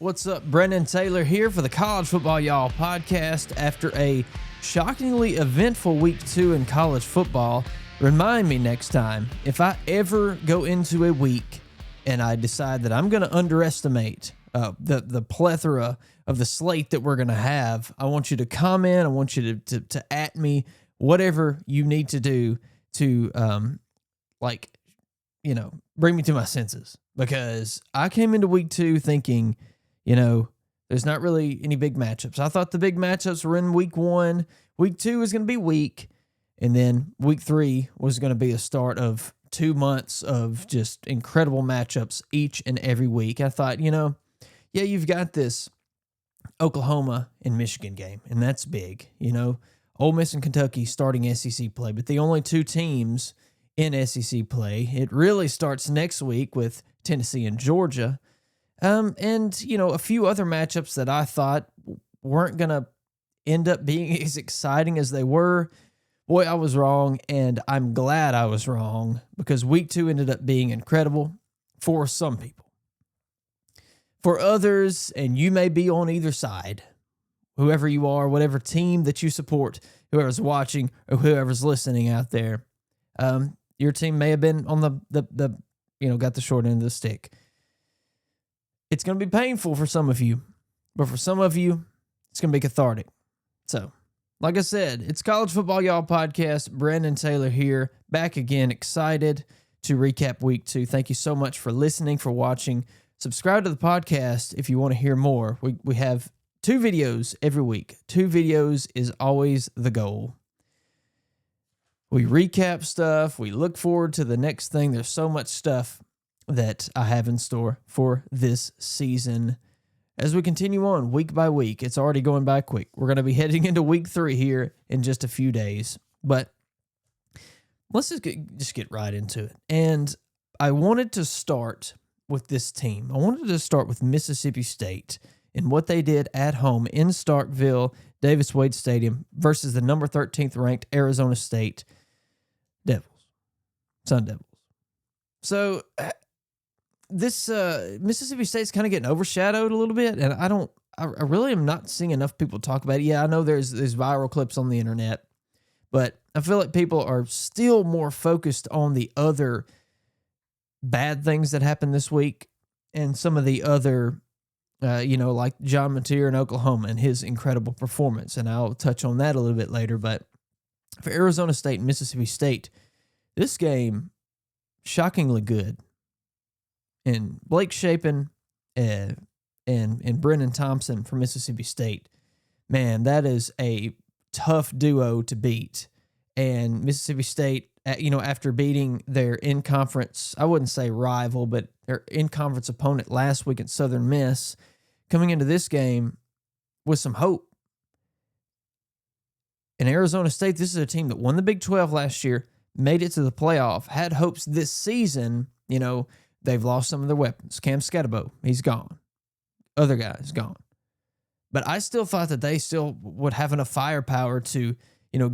What's up? Brendan Taylor here for the College Football Y'all podcast. After a shockingly eventful week 2 in college football, remind me next time, if I ever go into a week and I decide that I'm going to underestimate the plethora of the slate that we're going to have, I want you to comment. I want you to at me, whatever you need to do to, bring me to my senses. Because I came into week 2 thinking, there's not really any big matchups. I thought the big matchups were in week 1. Week 2 was going to be weak. And then week 3 was going to be a start of 2 months of just incredible matchups each and every week. I thought, you've got this Oklahoma and Michigan game, and that's big. Ole Miss and Kentucky starting SEC play, but the only 2 teams in SEC play. It really starts next week with Tennessee and Georgia. And a few other matchups that I thought weren't going to end up being as exciting as they were. Boy, I was wrong, and I'm glad I was wrong because week 2 ended up being incredible for some people. For others, and you may be on either side, whoever you are, whatever team that you support, whoever's watching or whoever's listening out there, your team may have been on the got the short end of the stick. It's going to be painful for some of you, but for some of you, it's going to be cathartic. So, like I said, it's College Football Y'all podcast. Brendan Taylor here, back again, excited to recap week 2. Thank you so much for listening, for watching. Subscribe to the podcast if you want to hear more. We have 2 videos every week. 2 videos is always the goal. We recap stuff. We look forward to the next thing. There's so much stuff that I have in store for this season. As we continue on week by week, it's already going by quick. We're going to be heading into week 3 here in just a few days. But let's just get right into it. And I wanted to start with this team. I wanted to start with Mississippi State and what they did at home in Starkville, Davis Wade Stadium versus the number 13th ranked Arizona State Sun Devils. So this Mississippi State's kind of getting overshadowed a little bit, and I really am not seeing enough people talk about it. Yeah, I know there's viral clips on the internet, but I feel like people are still more focused on the other bad things that happened this week and some of the other, like John Mateer in Oklahoma and his incredible performance, and I'll touch on that a little bit later. But for Arizona State and Mississippi State, this game, shockingly good. And Blake Shapen and Brennan Thompson from Mississippi State, man, that is a tough duo to beat. And Mississippi State, after beating their in-conference, I wouldn't say rival, but their in-conference opponent last week at Southern Miss, coming into this game with some hope. And Arizona State, this is a team that won the Big 12 last year, made it to the playoff, had hopes this season. They've lost some of their weapons. Cam Scatterbo, he's gone. Other guys, gone. But I still thought that they still would have enough firepower to,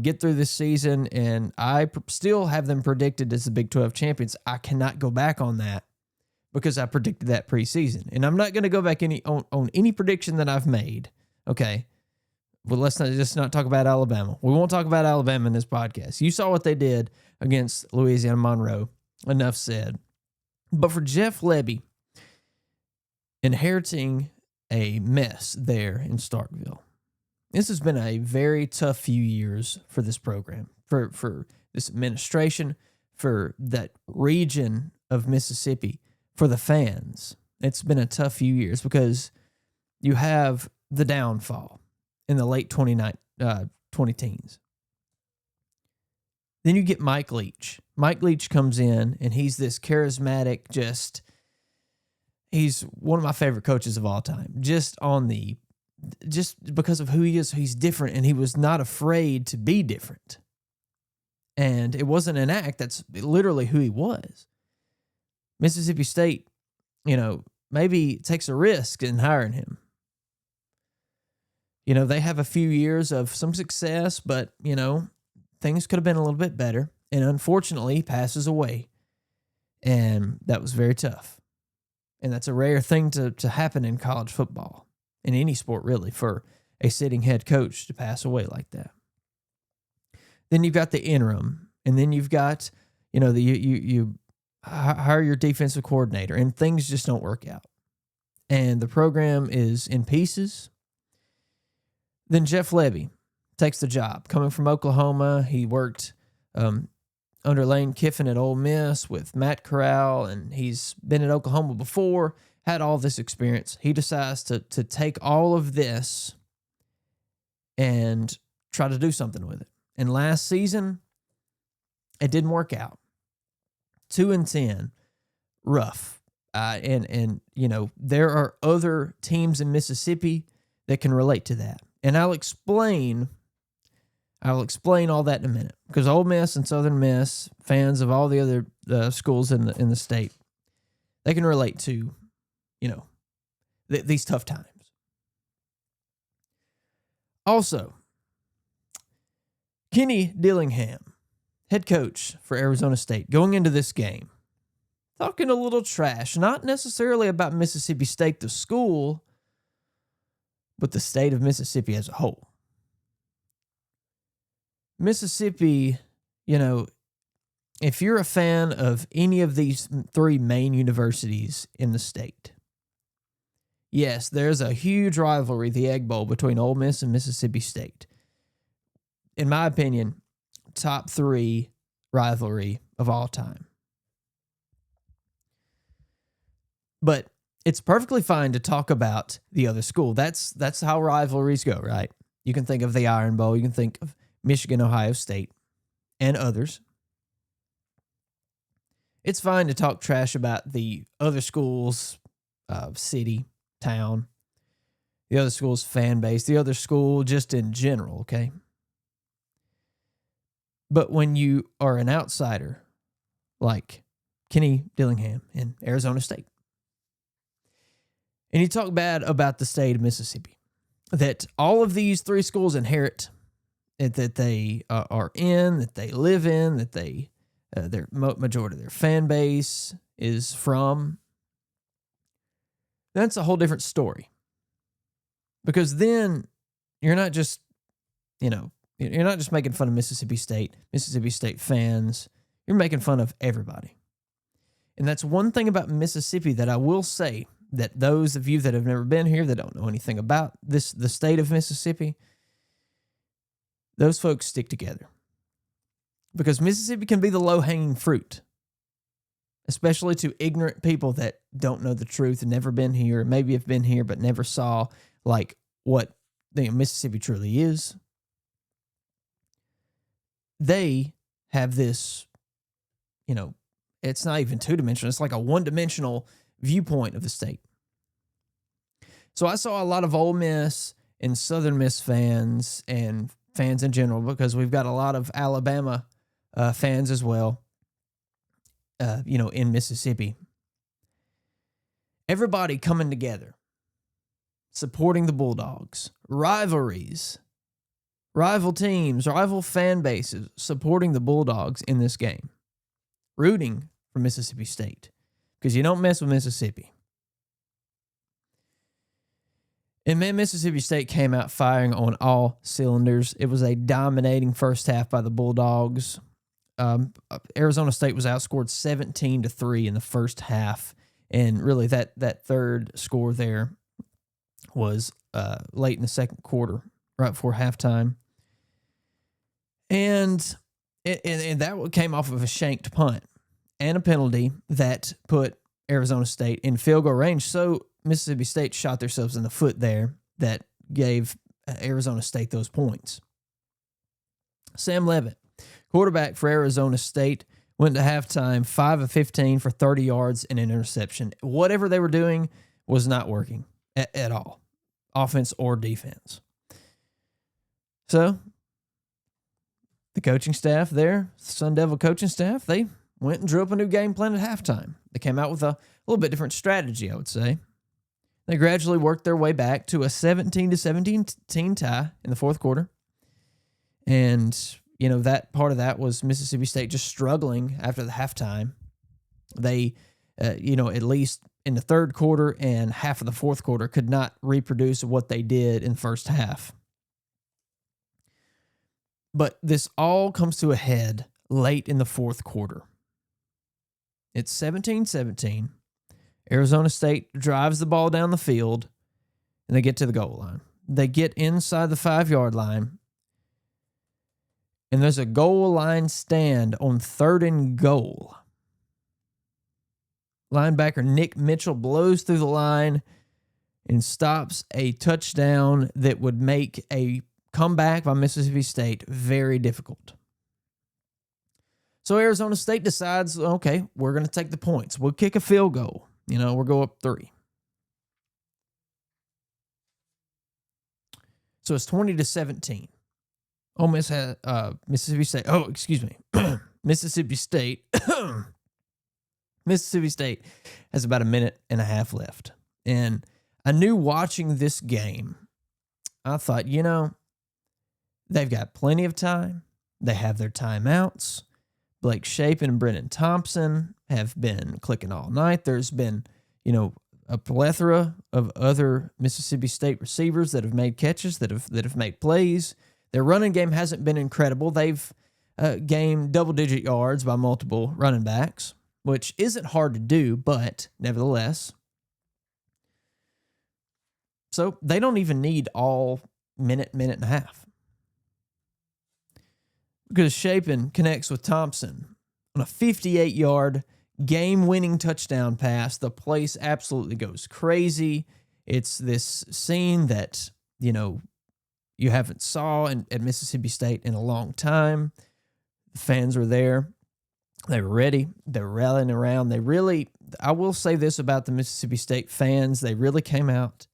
get through this season, and I still have them predicted as the Big 12 champions. I cannot go back on that because I predicted that preseason. And I'm not going to go back on any prediction that I've made, okay? Well, let's not talk about Alabama. We won't talk about Alabama in this podcast. You saw what they did against Louisiana Monroe. Enough said. But for Jeff Lebby, inheriting a mess there in Starkville, this has been a very tough few years for this program, for this administration, for that region of Mississippi, for the fans. It's been a tough few years because you have the downfall in the late 2010s. Then you get Mike Leach. Mike Leach comes in, and he's this charismatic, he's one of my favorite coaches of all time. Just because of who he is, he's different, and he was not afraid to be different. And it wasn't an act. That's literally who he was. Mississippi State, maybe takes a risk in hiring him. They have a few years of some success, but, things could have been a little bit better. And unfortunately, he passes away. And that was very tough. And that's a rare thing to happen in college football, in any sport really, for a sitting head coach to pass away like that. Then you've got the interim, and then you've got, you hire your defensive coordinator, and things just don't work out. And the program is in pieces. Then Jeff Lebby takes the job. Coming from Oklahoma, he worked under Lane Kiffin at Ole Miss with Matt Corral, and he's been at Oklahoma before, had all this experience. He decides to take all of this and try to do something with it. And last season, it didn't work out. 2-10, rough. And there are other teams in Mississippi that can relate to that. And I'll explain all that in a minute, because Ole Miss and Southern Miss, fans of all the other schools in the state, they can relate to, these tough times. Also, Kenny Dillingham, head coach for Arizona State, going into this game, talking a little trash, not necessarily about Mississippi State, the school, but the state of Mississippi as a whole. Mississippi, if you're a fan of any of these three main universities in the state, yes, there's a huge rivalry, the Egg Bowl, between Ole Miss and Mississippi State. In my opinion, top 3 rivalry of all time. But it's perfectly fine to talk about the other school. That's how rivalries go, right? You can think of the Iron Bowl. You can think of Michigan, Ohio State, and others. It's fine to talk trash about the other school's city, town, the other school's fan base, the other school just in general, okay? But when you are an outsider like Kenny Dillingham in Arizona State, and you talk bad about the state of Mississippi, that all of these 3 schools inherit, that they are in, that they live in, that their majority of their fan base is from, that's a whole different story. Because then you're not just, you're not just making fun of Mississippi State fans. You're making fun of everybody. And that's one thing about Mississippi that I will say, that those of you that have never been here, that don't know anything about the state of Mississippi, those folks stick together. Because Mississippi can be the low-hanging fruit, especially to ignorant people that don't know the truth and never been here, maybe have been here but never saw what Mississippi truly is. They have this, it's not even 2-dimensional. It's like a 1-dimensional viewpoint of the state. So I saw a lot of Ole Miss and Southern Miss fans and fans in general, because we've got a lot of Alabama fans as well, in Mississippi. Everybody coming together, supporting the Bulldogs, rivalries, rival teams, rival fan bases, supporting the Bulldogs in this game, rooting for Mississippi State, because you don't mess with Mississippi. And man, Mississippi State came out firing on all cylinders. It was a dominating first half by the Bulldogs. Arizona State was outscored 17-3 in the first half, and really that third score there was late in the second quarter, right before halftime. And that came off of a shanked punt and a penalty that put Arizona State in field goal range. So Mississippi State shot themselves in the foot there, that gave Arizona State those points. Sam Leavitt, quarterback for Arizona State, went to halftime 5 of 15 for 30 yards and an interception. Whatever they were doing was not working at all, offense or defense. So the coaching staff there, Sun Devil coaching staff, they went and drew up a new game plan at halftime. They came out with a little bit different strategy, I would say. They gradually worked their way back to a 17-17 tie in the fourth quarter. And, that part of that was Mississippi State just struggling after the halftime. They, at least in the third quarter and half of the fourth quarter could not reproduce what they did in the first half. But this all comes to a head late in the fourth quarter. It's 17-17. Arizona State drives the ball down the field, and they get to the goal line. They get inside the 5-yard line, and there's a goal line stand on 3rd and goal. Linebacker Nick Mitchell blows through the line and stops a touchdown that would make a comeback by Mississippi State very difficult. So Arizona State decides, okay, we're going to take the points. We'll kick a field goal. We'll go up 3. So it's 20-17. Ole Miss has Mississippi State. Oh, excuse me. Mississippi State. Mississippi State has about a minute and a half left. And I knew watching this game, I thought, they've got plenty of time. They have their timeouts. Blake Shapen and Brennan Thompson have been clicking all night. There's been, a plethora of other Mississippi State receivers that have made catches, that have made plays. Their running game hasn't been incredible. They've gained double-digit yards by multiple running backs, which isn't hard to do, but nevertheless. So they don't even need all minute and a half. Because Shapen connects with Thompson on a 58-yard game-winning touchdown pass. The place absolutely goes crazy. It's this scene that, you haven't saw at Mississippi State in a long time. The fans were there. They were ready. They were rallying around. I will say this about the Mississippi State fans. They really came out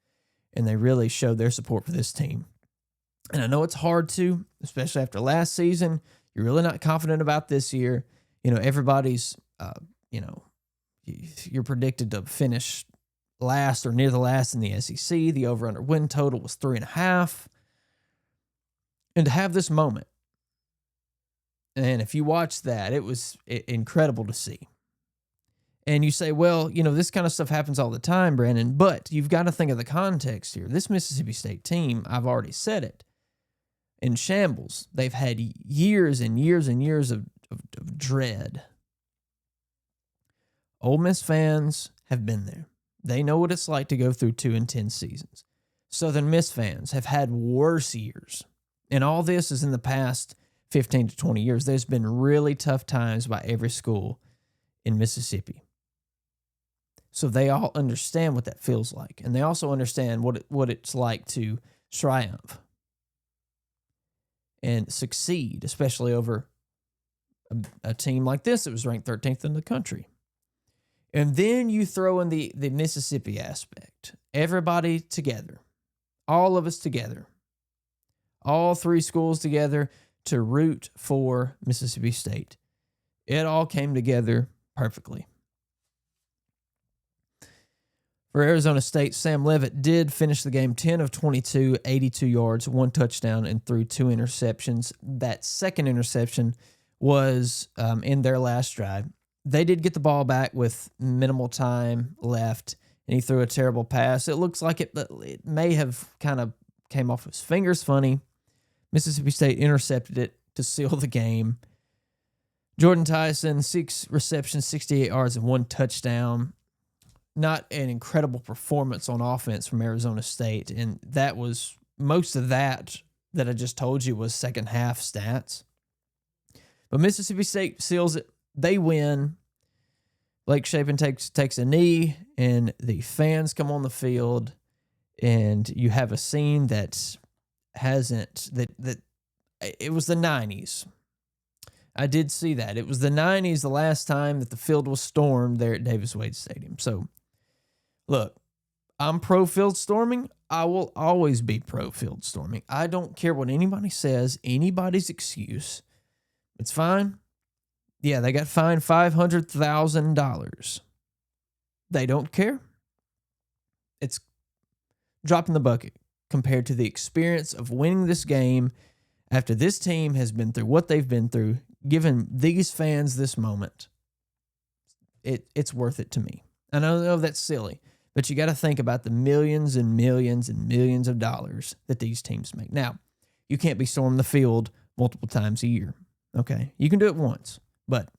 and they really showed their support for this team. And I know it's hard to, especially after last season. You're really not confident about this year. Everybody's, you're predicted to finish last or near the last in the SEC. The over-under win total was 3.5. And to have this moment, and if you watch that, it was incredible to see. And you say, well, this kind of stuff happens all the time, Brandon, but you've got to think of the context here. This Mississippi State team, I've already said it, in shambles. They've had years and years and years of dread. Ole Miss fans have been there. They know what it's like to go through 2-10 seasons. Southern Miss fans have had worse years. And all this is in the past 15 to 20 years. There's been really tough times by every school in Mississippi. So they all understand what that feels like. And they also understand what it's like to triumph and succeed, especially over a team like this that was ranked 13th in the country. And then you throw in the Mississippi aspect. Everybody together. All of us together. All 3 schools together to root for Mississippi State. It all came together perfectly. For Arizona State, Sam Leavitt did finish the game 10 of 22, 82 yards, 1 touchdown, and threw 2 interceptions. That second interception was in their last drive. They did get the ball back with minimal time left, and he threw a terrible pass. It looks like it may have kind of came off his fingers funny. Mississippi State intercepted it to seal the game. Jordan Tyson, 6 receptions, 68 yards, and 1 touchdown. Not an incredible performance on offense from Arizona State, and that was most of that I just told you was second half stats. But Mississippi State seals it. They win. Blake Shapen takes a knee, and the fans come on the field, and you have a scene that it was the 90s. I did see that. It was the 90s the last time that the field was stormed there at Davis Wade Stadium. So, look, I'm pro field storming. I will always be pro field storming. I don't care what anybody says, anybody's excuse. It's fine. Yeah, they got fined $500,000. They don't care. It's dropping the bucket compared to the experience of winning this game after this team has been through what they've been through, giving these fans this moment. It's worth it to me. And I know that's silly, but you got to think about the millions and millions and millions of dollars that these teams make. Now, you can't be storming the field multiple times a year. Okay. You can do it once, but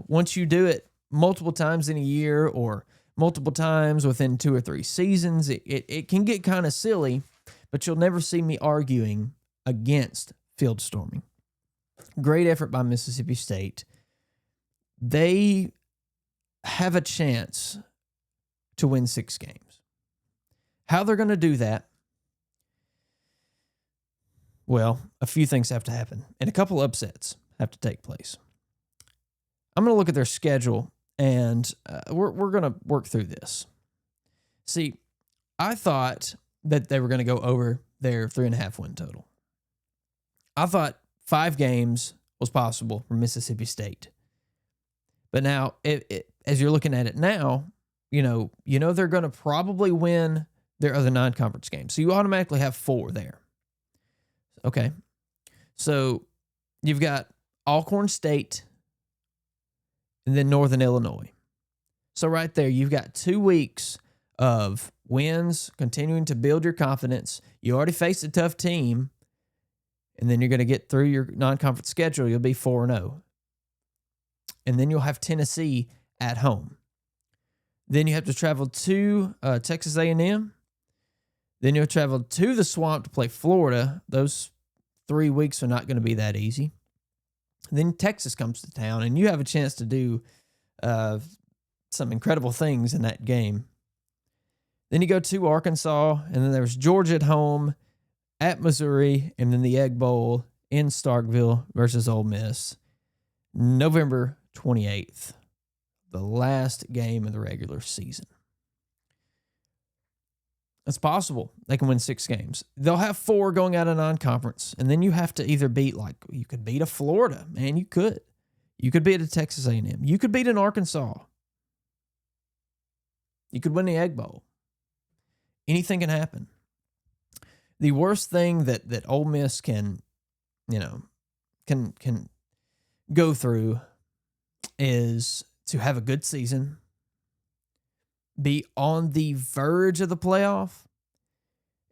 once you do it multiple times in a year or multiple times within 2 or 3 seasons, it can get kind of silly, but you'll never see me arguing against field storming. Great effort by Mississippi State. They have a chance to win 6 games. How they're going to do that? Well, a few things have to happen, and a couple upsets have to take place. I'm going to look at their schedule, and we're going to work through this. See, I thought that they were going to go over their 3.5 win total. I thought 5 games was possible for Mississippi State. But now, as you're looking at it now, they're going to probably win their other non-conference games. So you automatically have 4 there. Okay. So you've got Alcorn State and then Northern Illinois. So right there, you've got 2 weeks of wins, continuing to build your confidence. You already faced a tough team, and then you're going to get through your non-conference schedule. You'll be 4-0. And then you'll have Tennessee at home. Then you have to travel to Texas A&M. Then you'll travel to the Swamp to play Florida. Those 3 weeks are not going to be that easy. Then Texas comes to town, and you have a chance to do some incredible things in that game. Then you go to Arkansas, and then there's Georgia at home, at Missouri, and then the Egg Bowl in Starkville versus Ole Miss. November 28th, the last game of the regular season. It's possible they can win 6 games. They'll have 4 going out of non-conference, and then you have to either beat, you could beat a Florida, man, you could. You could beat a Texas A&M. You could beat an Arkansas. You could win the Egg Bowl. Anything can happen. The worst thing that Ole Miss can go through is to have a good season, be on the verge of the playoff,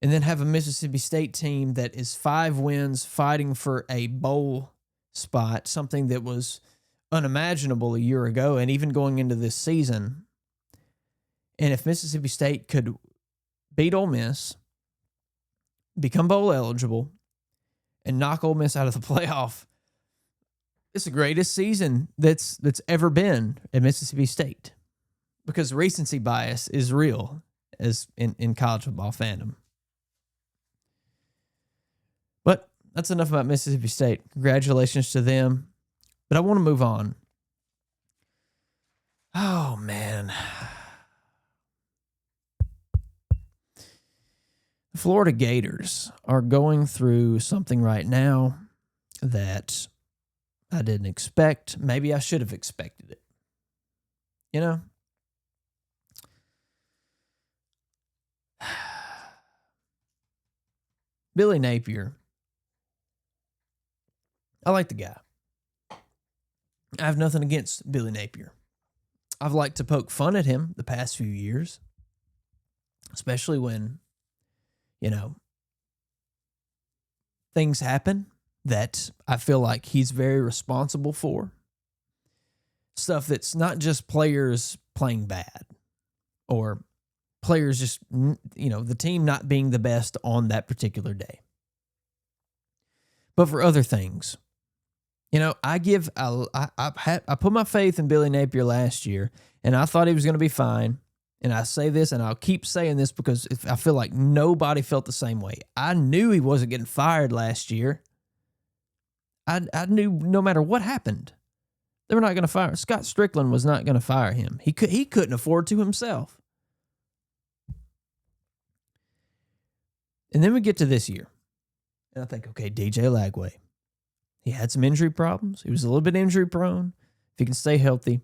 and then have a Mississippi State team that is 5 wins fighting for a bowl spot, something that was unimaginable a year ago and even going into this season. And if Mississippi State could beat Ole Miss, become bowl eligible, and knock Ole Miss out of the playoff, it's the greatest season that's ever been at Mississippi State, because recency bias is real as in college football fandom. But that's enough about Mississippi State. Congratulations to them. But I want to move on. Oh, man. The Florida Gators are going through something right now that I didn't expect. Maybe I should have expected it. Billy Napier. I like the guy. I have nothing against Billy Napier. I've liked to poke fun at him the past few years, especially when, things happen that I feel like he's very responsible for. Stuff that's not just players playing bad or players just, the team not being the best on that particular day. But for other things, I put my faith in Billy Napier last year, and I thought he was going to be fine. And I say this, and I'll keep saying this because I feel like nobody felt the same way. I knew he wasn't getting fired last year. I knew no matter what happened, they were not going to fire. Scott Strickland was not going to fire him. He couldn't afford to himself. And then we get to this year, and I think, okay, DJ Lagway. He had some injury problems. He was a little bit injury prone. If he can stay healthy,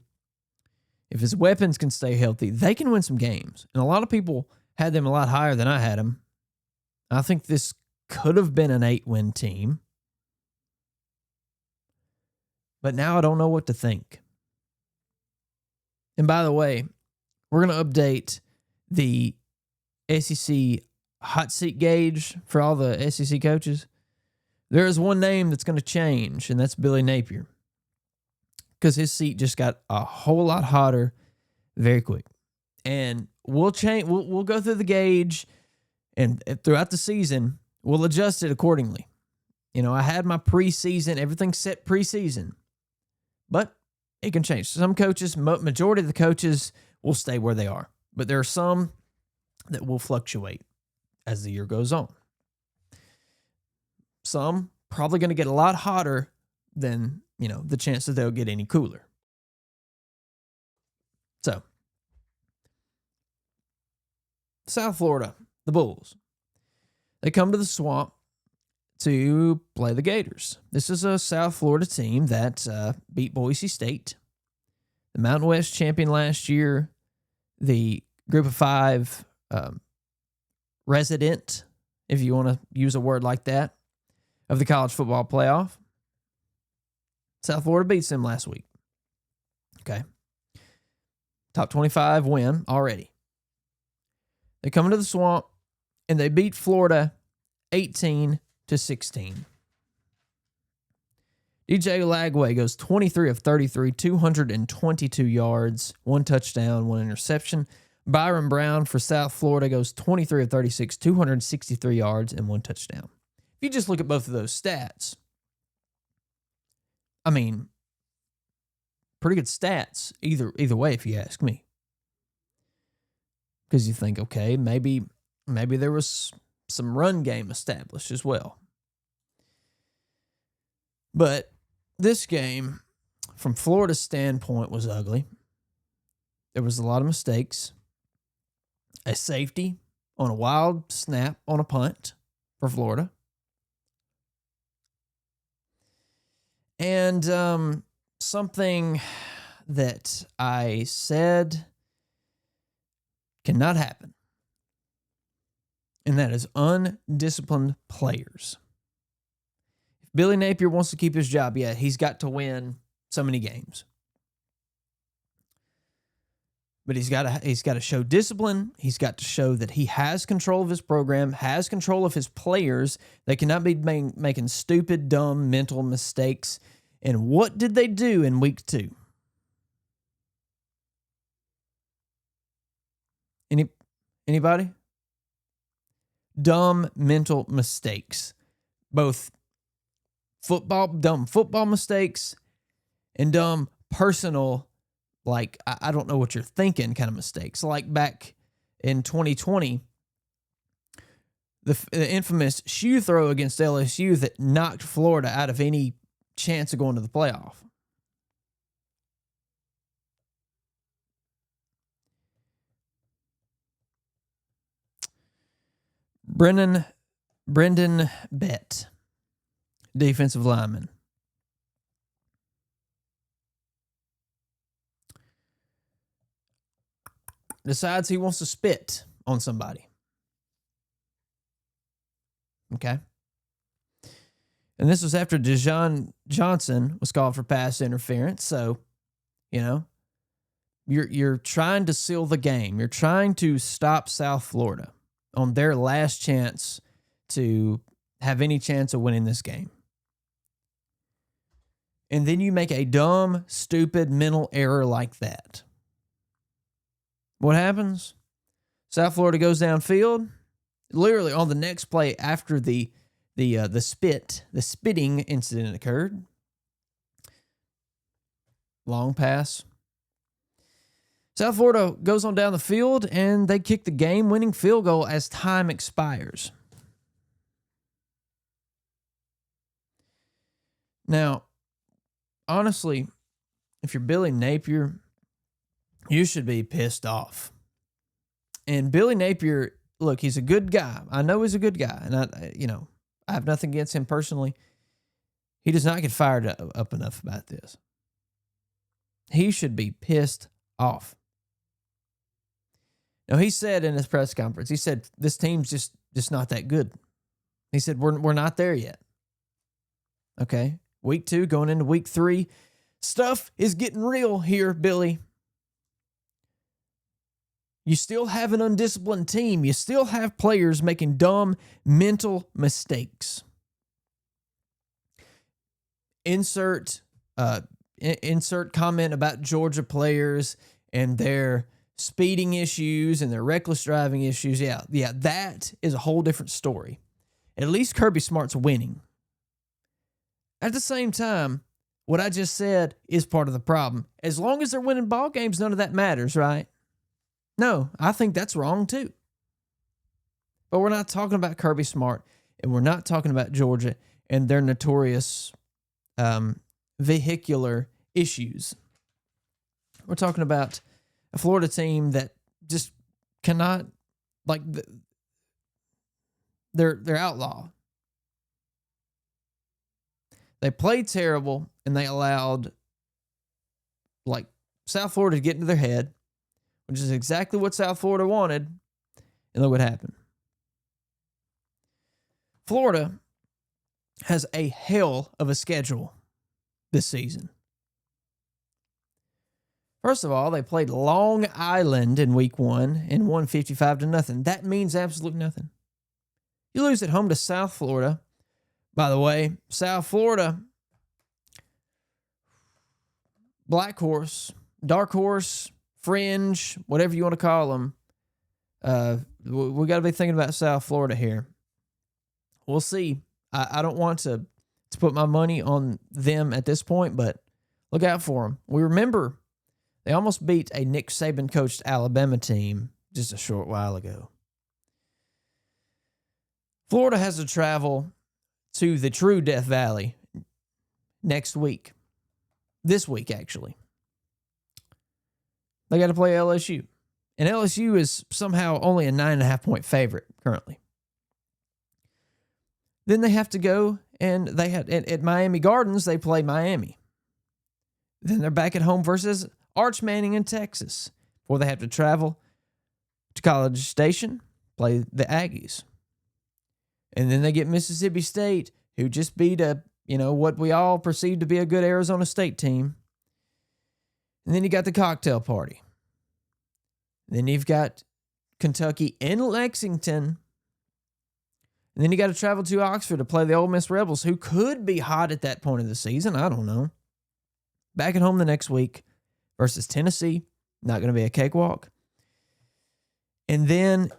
if his weapons can stay healthy, they can win some games. And a lot of people had them a lot higher than I had them. I think this could have been an 8-win team. But now I don't know what to think. And by the way, we're going to update the SEC hot seat gauge for all the SEC coaches. There is one name that's going to change, and that's Billy Napier, because his seat just got a whole lot hotter very quick. And we'll change. We'll go through the gauge, and throughout the season, we'll adjust it accordingly. You know, I had my preseason, everything set preseason, but it can change. Some coaches, majority of the coaches will stay where they are, but there are some that will fluctuate as the year goes on. Some probably going to get a lot hotter than, you know, the chance that they'll get any cooler. So, South Florida, the Bulls, they come to the Swamp to play the Gators. This is a South Florida team that beat Boise State, the Mountain West champion last year, the Group of Five resident, if you want to use a word like that, of the college football playoff. South Florida beats them last week. Okay. Top 25 win already. They come into the Swamp and they beat Florida 18-16. DJ Lagway goes 23 of 33, 222 yards, 1 touchdown, 1 interception. Byron Brown for South Florida goes 23 of 36, 263 yards, and 1 touchdown. If you just look at both of those stats, I mean, pretty good stats either way, if you ask me. Because you think, okay, maybe there was some run game established as well. But this game, from Florida's standpoint, was ugly. There was a lot of mistakes. A safety on a wild snap on a punt for Florida. And something that I said cannot happen. And that is undisciplined players. If Billy Napier wants to keep his job, yeah, he's got to win so many games. But he's got to show discipline. He's got to show that he has control of his program, has control of his players. They cannot be making stupid, dumb, mental mistakes. And what did they do in week 2? Anybody? Dumb mental mistakes. Both dumb football mistakes and dumb personal, like, I don't know what you're thinking kind of mistakes. Like back in 2020, the infamous shoe throw against LSU that knocked Florida out of any chance of going to the playoff. Brendan Bett, defensive lineman. Decides he wants to spit on somebody. Okay. And this was after Deshaun Johnson was called for pass interference. So, you know, you're trying to seal the game. You're trying to stop South Florida on their last chance to have any chance of winning this game. And then you make a dumb, stupid mental error like that. What happens? South Florida goes downfield. Literally on the next play after the spitting incident occurred. Long pass. South Florida goes on down the field and they kick the game-winning field goal as time expires. Now, honestly, if you're Billy Napier, you should be pissed off. And Billy Napier, look, he's a good guy. I know he's a good guy, and I have nothing against him personally. He does not get fired up enough about this. He should be pissed off. Now, he said in his press conference, he said, this team's just not that good. He said, we're not there yet. Okay, week 2, going into week 3, stuff is getting real here, Billy. You still have an undisciplined team. You still have players making dumb mental mistakes. Insert comment about Georgia players and their speeding issues and their reckless driving issues. Yeah, that is a whole different story. At least Kirby Smart's winning. At the same time, what I just said is part of the problem. As long as they're winning ball games, none of that matters, right? No, I think that's wrong too. But we're not talking about Kirby Smart, and we're not talking about Georgia and their notorious vehicular issues. We're talking about a Florida team that just cannot, like, they're outlaw. They played terrible, and they allowed, like, South Florida to get into their head, which is exactly what South Florida wanted, and look what happened. Florida has a hell of a schedule this season. First of all, they played Long Island in week 1 and won 55-0. That means absolutely nothing. You lose at home to South Florida. By the way, South Florida, Black Horse, Dark Horse, Fringe, whatever you want to call them. We got to be thinking about South Florida here. We'll see. I don't want to put my money on them at this point, but look out for them. We remember they almost beat a Nick Saban coached Alabama team just a short while ago. Florida has to travel to the true Death Valley next week. This week, actually. They got to play LSU. And LSU is somehow only a 9.5-point favorite currently. Then they have to go and they had at Miami Gardens, they play Miami. Then they're back at home versus Arch Manning in Texas, before they have to travel to College Station, play the Aggies. And then they get Mississippi State, who just beat what we all perceive to be a good Arizona State team. And then you got the cocktail party. Then you've got Kentucky in Lexington. And then you got to travel to Oxford to play the Ole Miss Rebels, who could be hot at that point of the season. I don't know. Back at home the next week versus Tennessee. Not going to be a cakewalk. And then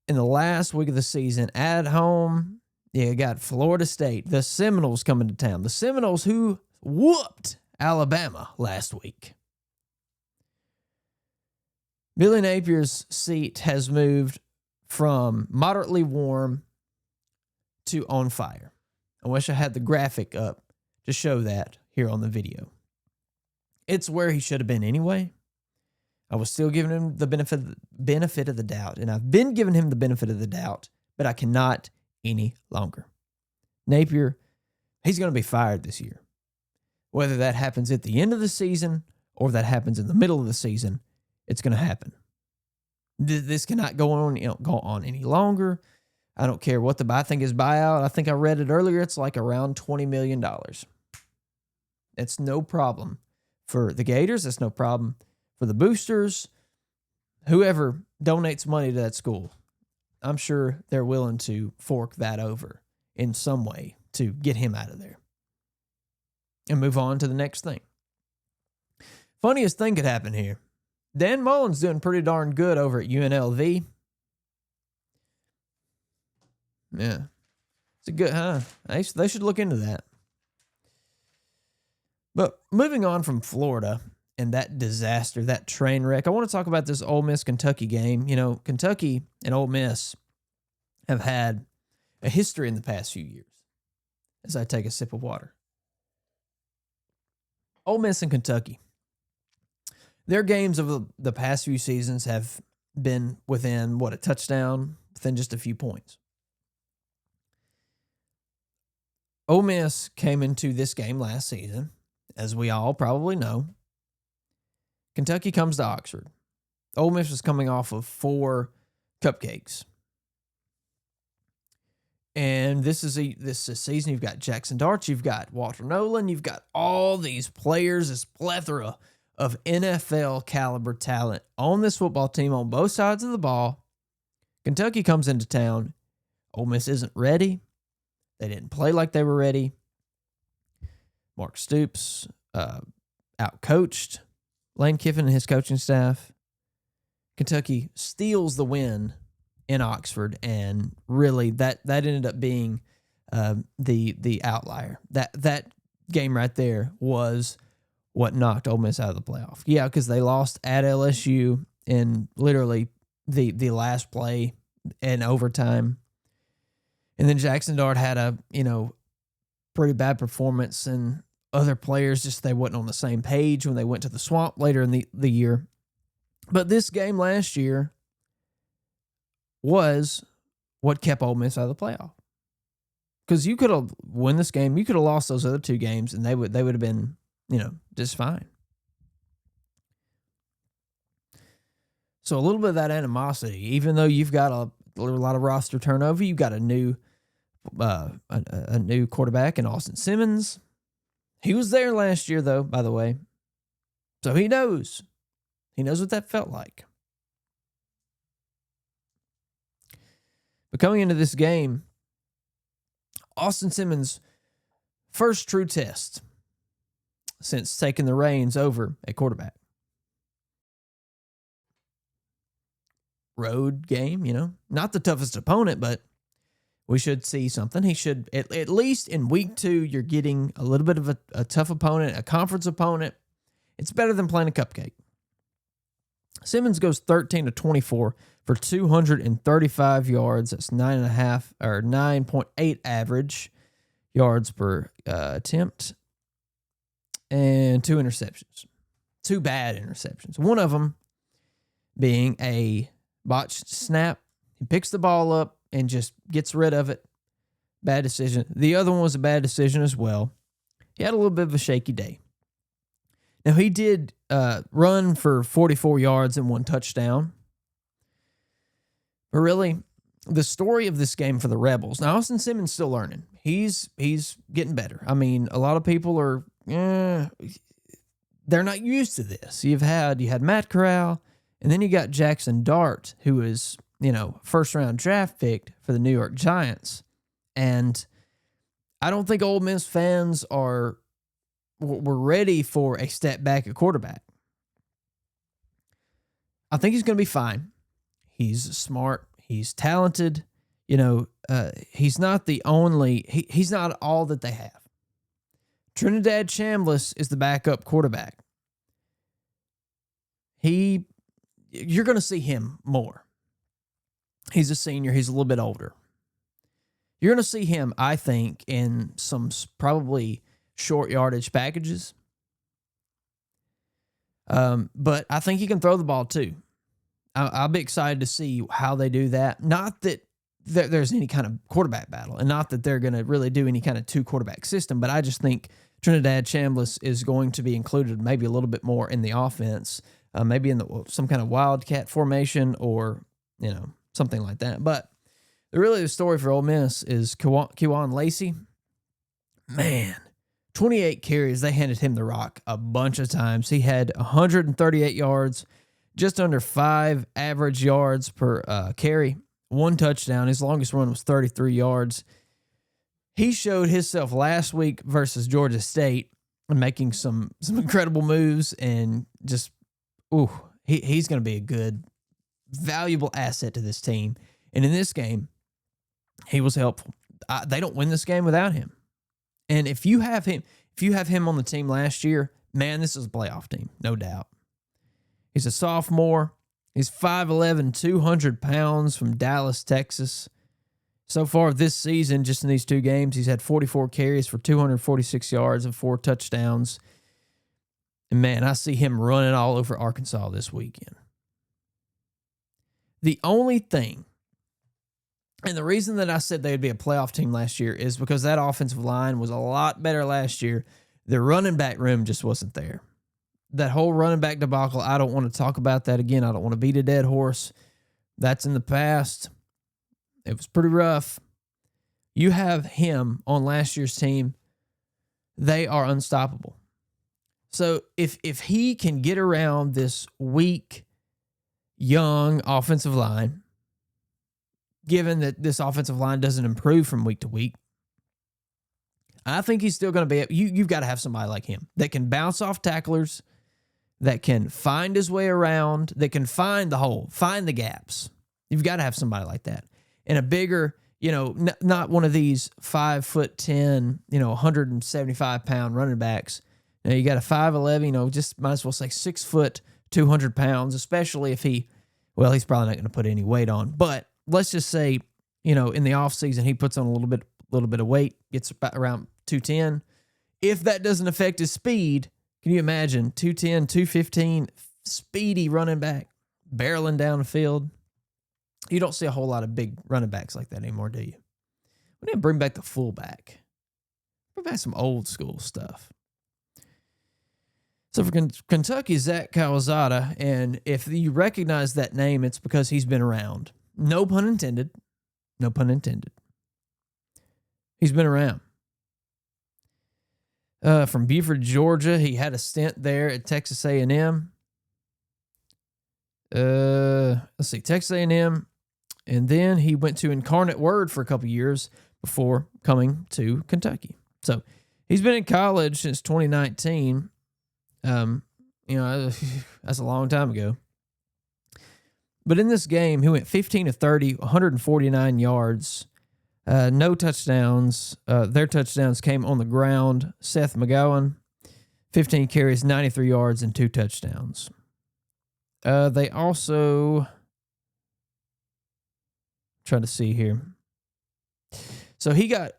in the last week of the season, at home, you got Florida State. The Seminoles coming to town. The Seminoles who whooped Alabama last week. Billy Napier's seat has moved from moderately warm to on fire. I wish I had the graphic up to show that here on the video. It's where he should have been anyway. I was still giving him the benefit of the doubt, and I've been giving him the benefit of the doubt, but I cannot any longer. Napier, he's going to be fired this year. Whether that happens at the end of the season or that happens in the middle of the season, it's going to happen. This cannot go on any longer. I don't care what I think his buyout. I think I read it earlier. It's like around $20 million. It's no problem for the Gators. It's no problem for the boosters. Whoever donates money to that school, I'm sure they're willing to fork that over in some way to get him out of there and move on to the next thing. Funniest thing could happen here. Dan Mullen's doing pretty darn good over at UNLV. Yeah. It's a good, huh? They should look into that. But moving on from Florida and that disaster, that train wreck, I want to talk about this Ole Miss-Kentucky game. You know, Kentucky and Ole Miss have had a history in the past few years. As I take a sip of water. Ole Miss and Kentucky. Their games of the past few seasons have been within, a touchdown, within just a few points. Ole Miss came into this game last season, as we all probably know. Kentucky comes to Oxford. Ole Miss was coming off of 4 cupcakes. And this is a season. You've got Jackson Dart, you've got Walter Nolan, you've got all these players, this plethora of NFL caliber talent on this football team on both sides of the ball. Kentucky comes into town. Ole Miss isn't ready. They didn't play like they were ready. Mark Stoops outcoached Lane Kiffin and his coaching staff. Kentucky steals the win in Oxford, and really that ended up being the outlier. That game right there was what knocked Ole Miss out of the playoff. Yeah, because they lost at LSU in literally the last play in overtime. And then Jackson Dart had a, pretty bad performance, and other players just they wasn't on the same page when they went to the Swamp later in the year. But this game last year was what kept Ole Miss out of the playoff. Because you could have won this game, you could have lost those other two games, and they would have been, just fine. So a little bit of that animosity, even though you've got a lot of roster turnover, you've got a new quarterback in Austin Simmons. He was there last year, though, by the way. So he knows. He knows what that felt like. But coming into this game, Austin Simmons' first true test since taking the reins over at quarterback. Road game, not the toughest opponent, but we should see something. He should, at least in week 2, you're getting a little bit of a tough opponent, a conference opponent. It's better than playing a cupcake. Simmons goes 13 to 24 for 235 yards. That's 9.8 average yards per attempt, and 2 interceptions. 2 bad interceptions. One of them being a botched snap. He picks the ball up and just gets rid of it. Bad decision. The other one was a bad decision as well. He had a little bit of a shaky day. Now, he did run for 44 yards and 1 touchdown. But really, the story of this game for the Rebels, now Austin Simmons still learning. He's getting better. I mean, a lot of people are, they're not used to this. You had Matt Corral, and then you got Jackson Dart, who is, first-round draft pick for the New York Giants. And I don't think Ole Miss fans were ready for a step back at quarterback. I think he's going to be fine. He's smart. He's talented. He's not the only, he's not all that they have. Trinidad Chambliss is the backup quarterback. You're going to see him more. He's a senior. He's a little bit older. You're going to see him, I think, in some probably short yardage packages. But I think he can throw the ball too. I'll be excited to see how they do that. Not that there's any kind of quarterback battle, and not that they're going to really do any kind of 2 quarterback system, but I just think Trinidad Chambliss is going to be included maybe a little bit more in the offense, maybe in some kind of wildcat formation or, something like that. But the story for Ole Miss is Kewan Lacey. Man, 28 carries. They handed him the rock a bunch of times. He had 138 yards, just under 5 average yards per carry, 1 touchdown. His longest run was 33 yards. He showed himself last week versus Georgia State and making some incredible moves, and just, he's going to be a good, valuable asset to this team. And in this game, he was helpful. They don't win this game without him. And if you have him on the team last year, man, this is a playoff team, no doubt. He's a sophomore. He's 5'11", 200 pounds from Dallas, Texas. So far this season, just in these 2 games, he's had 44 carries for 246 yards and 4 touchdowns. And man, I see him running all over Arkansas this weekend. The only thing, and the reason that I said they'd be a playoff team last year is because that offensive line was a lot better last year. The running back room just wasn't there. That whole running back debacle, I don't want to talk about that again. I don't want to beat a dead horse. That's in the past. It was pretty rough. You have him on last year's team. They are unstoppable. So if he can get around this weak, young offensive line, given that this offensive line doesn't improve from week to week, I think he's still going to be. You've got to have somebody like him that can bounce off tacklers, that can find his way around, that can find the hole, find the gaps. You've got to have somebody like that. And a bigger, not one of these 5'10", 175-pound running backs. Now you got a 5'11", just might as well say 6 foot, 200 pounds, especially if he's probably not going to put any weight on. But let's just say, in the offseason, he puts on a little bit of weight, gets about around 210. If that doesn't affect his speed, can you imagine 210, 215, speedy running back, barreling down the field? You don't see a whole lot of big running backs like that anymore, do you? We need to bring back the fullback. Bring back some old school stuff. So for Kentucky, Zach Calzada, and if you recognize that name, it's because he's been around. No pun intended. No pun intended. He's been around. From Beaufort, Georgia, he had a stint there at Texas A&M. Let's see, Texas A&M, and then he went to Incarnate Word for a couple years before coming to Kentucky. So he's been in college since 2019. That's a long time ago. But in this game, he went 15 of 30, 149 yards, no touchdowns. Their touchdowns came on the ground. Seth McGowan, 15 carries, 93 yards, and 2 touchdowns. They also, trying to see here. So he got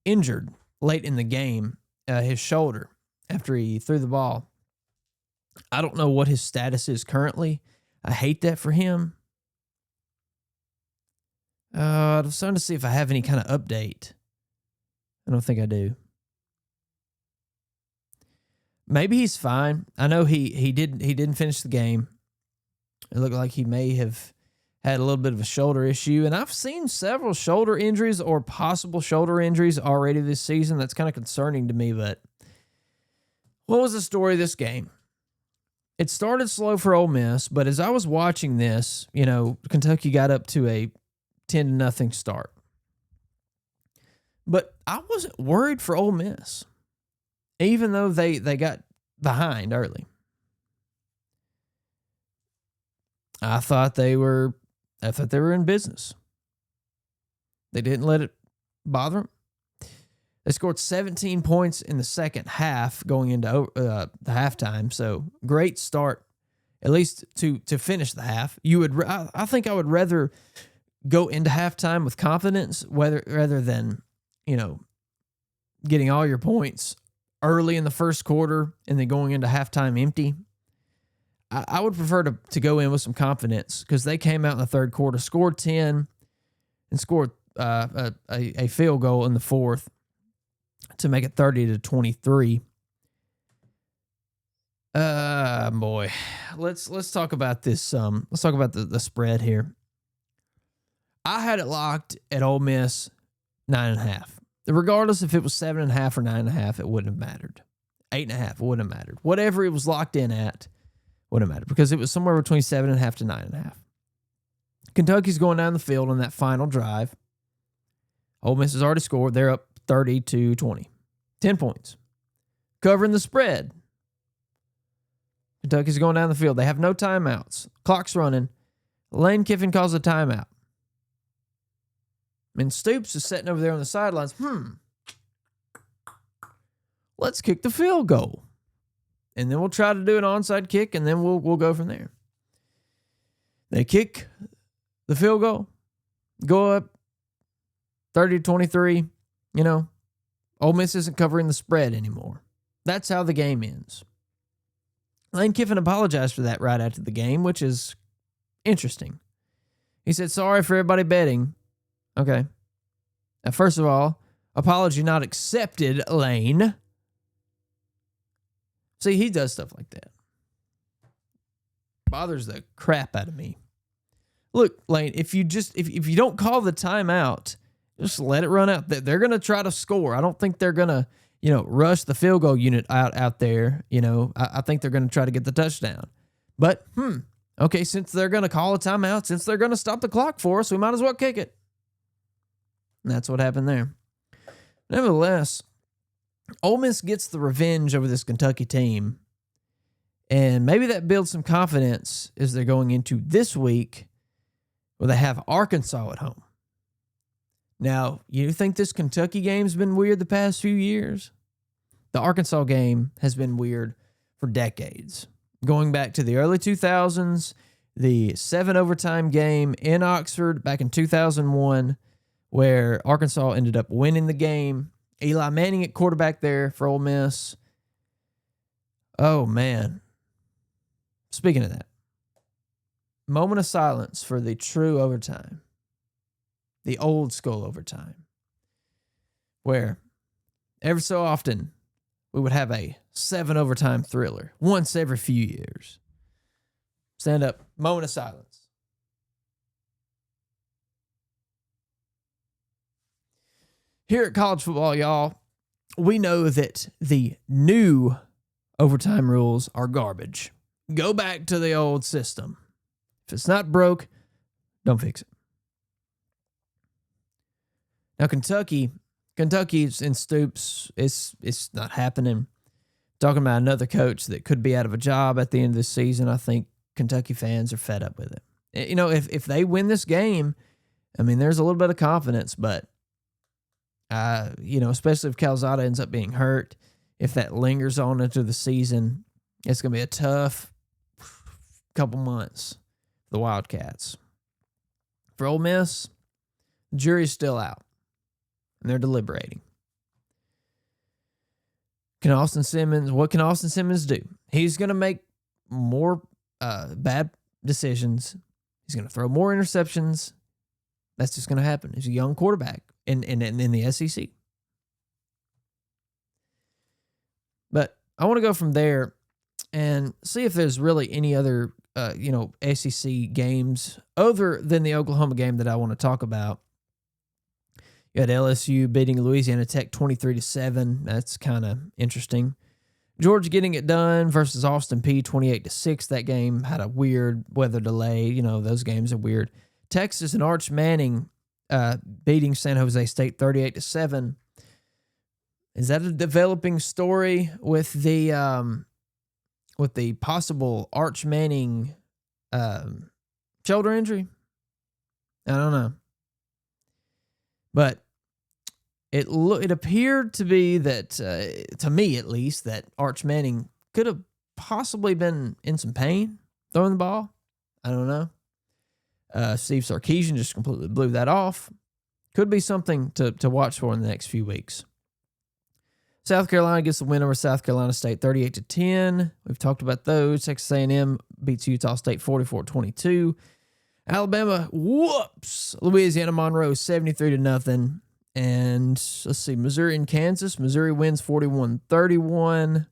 injured late in the game, his shoulder, after he threw the ball. I don't know what his status is currently. I hate that for him. I'm starting to see if I have any kind of update. I don't think I do. Maybe he's fine. I know he didn't finish the game. It looked like he may have had a little bit of a shoulder issue, and I've seen several shoulder injuries or possible shoulder injuries already this season. That's kind of concerning to me, but what was the story of this game? It started slow for Ole Miss, but as I was watching this, Kentucky got up to a 10-0 start. But I wasn't worried for Ole Miss, even though they got behind early. I thought they were in business. They didn't let it bother them. They scored 17 points in the second half going into the halftime. So great start, at least to finish the half. I think I would rather go into halftime with confidence rather than, getting all your points early in the first quarter and then going into halftime empty. I would prefer to go in with some confidence because they came out in the third quarter, scored 10, and scored a field goal in the fourth to make it 30-23. Boy, let's talk about this. Let's talk about the spread here. I had it locked at Ole Miss 9.5. Regardless if it was 7.5 or 9.5, it wouldn't have mattered. 8.5, it wouldn't have mattered. Whatever it was locked in at, wouldn't matter because it was somewhere between 7.5 to 9.5. Kentucky's going down the field on that final drive. Ole Miss has already scored. They're up 30-20. 10 points. Covering the spread. Kentucky's going down the field. They have no timeouts. Clock's running. Lane Kiffin calls a timeout. And Stoops is sitting over there on the sidelines. Let's kick the field goal. And then we'll try to do an onside kick, and then we'll go from there. They kick the field goal, go up 30-23. Ole Miss isn't covering the spread anymore. That's how the game ends. Lane Kiffin apologized for that right after the game, which is interesting. He said, sorry for everybody betting. Okay. Now, first of all, apology not accepted, Lane. See, he does stuff like that. Bothers the crap out of me. Look, Lane, if you don't call the timeout, just let it run out. They're going to try to score. I don't think they're going to rush the field goal unit out there. I think they're going to try to get the touchdown. But, okay, since they're going to call a timeout, since they're going to stop the clock for us, we might as well kick it. And that's what happened there. Nevertheless, Ole Miss gets the revenge over this Kentucky team. And maybe that builds some confidence as they're going into this week where they have Arkansas at home. Now, you think this Kentucky game's been weird the past few years? The Arkansas game has been weird for decades. Going back to the early 2000s, the 7-overtime game in Oxford back in 2001, where Arkansas ended up winning the game. Eli Manning at quarterback there for Ole Miss. Oh, man. Speaking of that, moment of silence for the true overtime. The old school overtime. Where every so often we would have a 7-overtime thriller once every few years. Stand up. Moment of silence. Here at College Football, y'all, we know that the new overtime rules are garbage. Go back to the old system. If it's not broke, don't fix it. Now, Kentucky's in Stoops. It's not happening. Talking about another coach that could be out of a job at the end of the season. I think Kentucky fans are fed up with it. If they win this game, there's a little bit of confidence, but especially if Calzada ends up being hurt, if that lingers on into the season, it's going to be a tough couple months for the Wildcats. For Ole Miss, the jury's still out, and they're deliberating. What can Austin Simmons do? He's going to make more bad decisions. He's going to throw more interceptions. That's just going to happen. He's a young quarterback in the SEC. But I want to go from there and see if there's really any other, SEC games other than the Oklahoma game that I want to talk about. You had LSU beating Louisiana Tech 23-7. That's kind of interesting. Georgia getting it done versus Austin Peay 28-6. That game had a weird weather delay. Those games are weird. Texas and Arch Manning beating San Jose State 38-7. Is that a developing story with the possible Arch Manning shoulder injury? I don't know. But it appeared to be that, to me at least, that Arch Manning could have possibly been in some pain throwing the ball. I don't know. Steve Sarkisian just completely blew that off. Could be something to watch for in the next few weeks. South Carolina gets the win over South Carolina State 38-10. We've talked about those. Texas A&M beats Utah State 44-22. Alabama whoops Louisiana Monroe 73-0. And let's see, Missouri and Kansas. Missouri wins 41-31.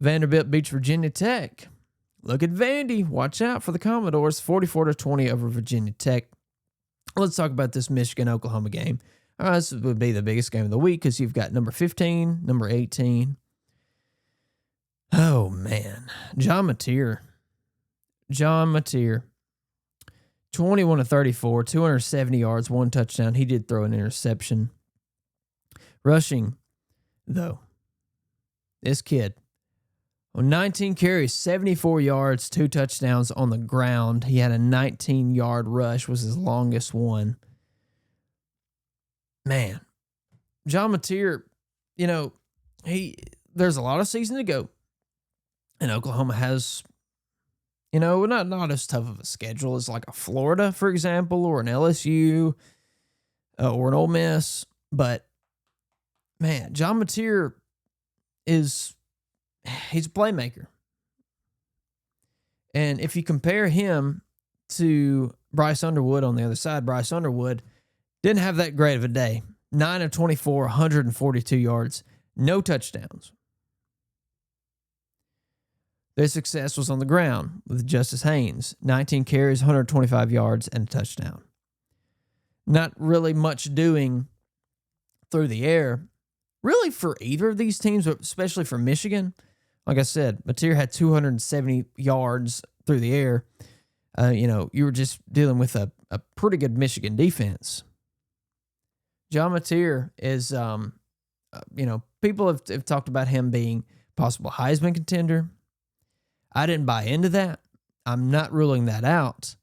Vanderbilt beats Virginia Tech. Look at Vandy. Watch out for the Commodores. 44-20 over Virginia Tech. Let's talk about this Michigan-Oklahoma game. This would be the biggest game of the week because you've got number 15, number 18. Oh, man. John Mateer. 21-34, 270 yards, 1 touchdown. He did throw an interception. Rushing, though, this kid, on 19 carries, 74 yards, 2 touchdowns on the ground. He had a 19-yard rush, was his longest one. Man, John Mateer, there's a lot of season to go. And Oklahoma has, not as tough of a schedule as like a Florida, for example, or an LSU, or an Ole Miss. But, man, John Mateer he's a playmaker. And if you compare him to Bryce Underwood on the other side, Bryce Underwood didn't have that great of a day. 9 of 24, 142 yards, no touchdowns. Their success was on the ground with Justice Haynes, 19 carries, 125 yards, and a touchdown. Not really much doing through the air really for either of these teams, but especially for Michigan. Like I said, Napier had 270 yards through the air. You were just dealing with a pretty good Michigan defense. John Napier is, people have talked about him being possible Heisman contender. I didn't buy into that. I'm not ruling that out.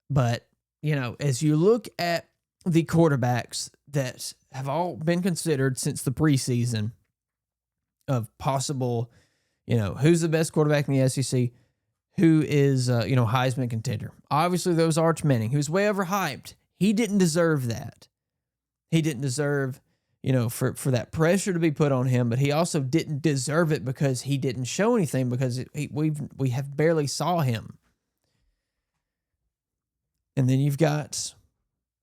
But, as you look at the quarterbacks that have all been considered since the preseason of possible, who's the best quarterback in the SEC, who is, Heisman contender. Obviously, there was Arch Manning, who's way overhyped. He didn't deserve that. He didn't deserve, for that pressure to be put on him, but he also didn't deserve it because he didn't show anything because we have barely saw him. And then you've got,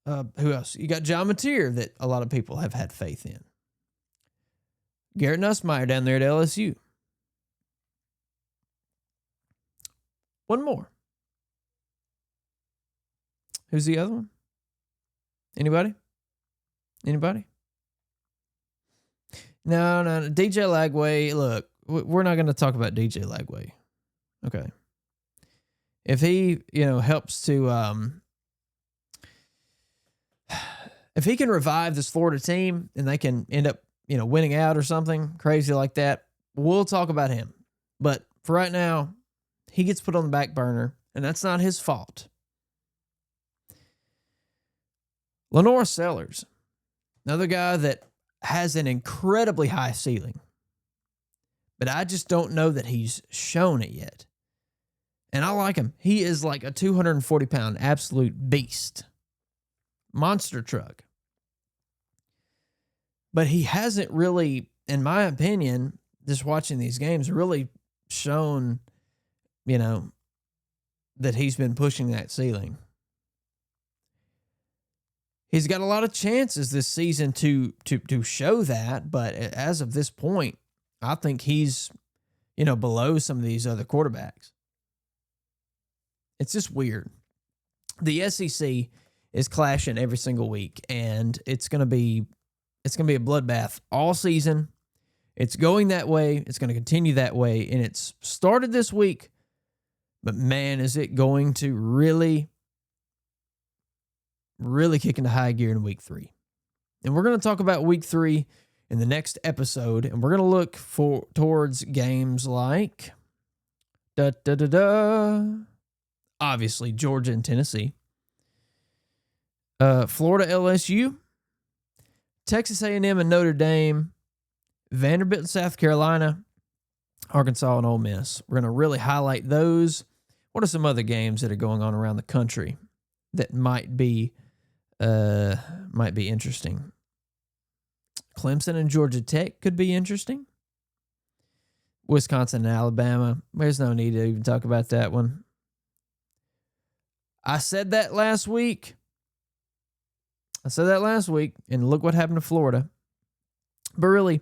who else? You got John Napier that a lot of people have had faith in. Garrett Nussmeier down there at LSU. One more. Who's the other one? Anybody? No. DJ Lagway. Look, we're not going to talk about DJ Lagway. Okay. If he, helps to, if he can revive this Florida team and they can end up, winning out or something crazy like that, we'll talk about him. But for right now, he gets put on the back burner, and that's not his fault. Lenore Sellers, another guy that has an incredibly high ceiling, but I just don't know that he's shown it yet. And I like him. He is like a 240-pound absolute beast. Monster truck. But he hasn't really, in my opinion, just watching these games, really shown, that he's been pushing that ceiling. He's got a lot of chances this season to show that, but as of this point, I think he's, below some of these other quarterbacks. It's just weird. The SEC is clashing every single week, and it's going to be a bloodbath all season. It's going that way. It's going to continue that way, and it's started this week. But man, is it going to really kick into high gear in week 3. And we're going to talk about week 3 in the next episode, and we're going to look towards games like obviously Georgia and Tennessee, Florida, LSU, Texas A&M and Notre Dame, Vanderbilt and South Carolina, Arkansas and Ole Miss. We're going to really highlight those. What are some other games that are going on around the country that might be interesting? Clemson and Georgia Tech could be interesting. Wisconsin and Alabama. There's no need to even talk about that one. I said that last week, and look what happened to Florida. But really,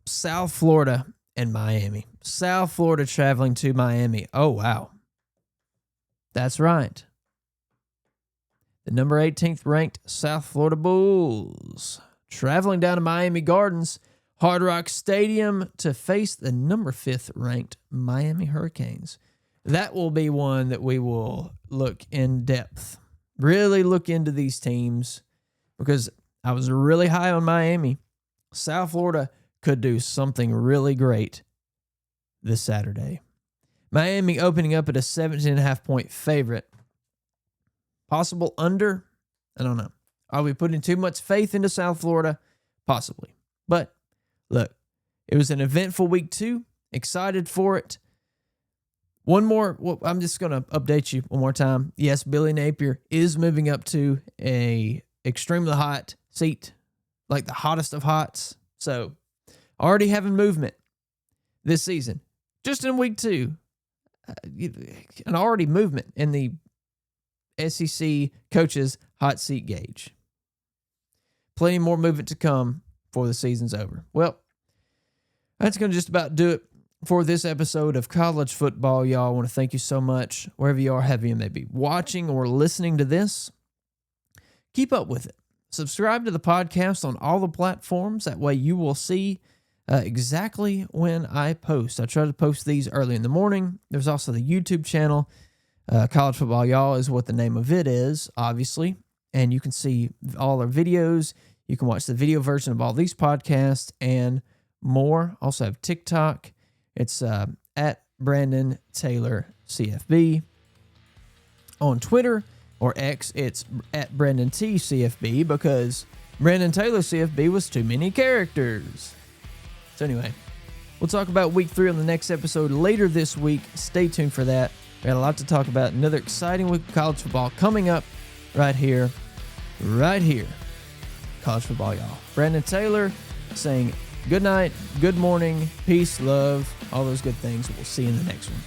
South Florida and Miami. South Florida traveling to Miami. Oh, wow. That's right. The number 18th ranked South Florida Bulls traveling down to Miami Gardens, Hard Rock Stadium to face the number 5th ranked Miami Hurricanes. That will be one that we will look in depth. Really look into these teams because I was really high on Miami. South Florida could do something really great this Saturday. Miami opening up at a 17.5-point favorite. Possible under? I don't know. Are we putting too much faith into South Florida? Possibly. But look, it was an eventful week 2. Excited for it. One more, I'm just going to update you one more time. Yes, Billy Napier is moving up to a extremely hot seat, like the hottest of hots. So already having movement this season, just in week 2, and already movement in the SEC coaches hot seat gauge. Plenty more movement to come before the season's over. Well, that's going to just about do it for this episode of College Football, y'all. I want to thank you so much, wherever you are, have you may be watching or listening to this. Keep up with it. subscribe to the podcast on all the platforms. That way you will see exactly when I post. I try to post these early in the morning. There's also the YouTube channel. College Football Y'all is what the name of it is, obviously. And you can see all our videos. You can watch the video version of all these podcasts and more. Also have TikTok. It's at Brandon Taylor CFB. On Twitter or X, it's at Brandon T CFB because Brandon Taylor CFB was too many characters. So anyway, we'll talk about week 3 on the next episode later this week. Stay tuned for that. We got a lot to talk about. Another exciting week of college football coming up right here. College Football Y'all. Brandon Taylor saying good night, good morning, peace, love, all those good things. We'll see you in the next one.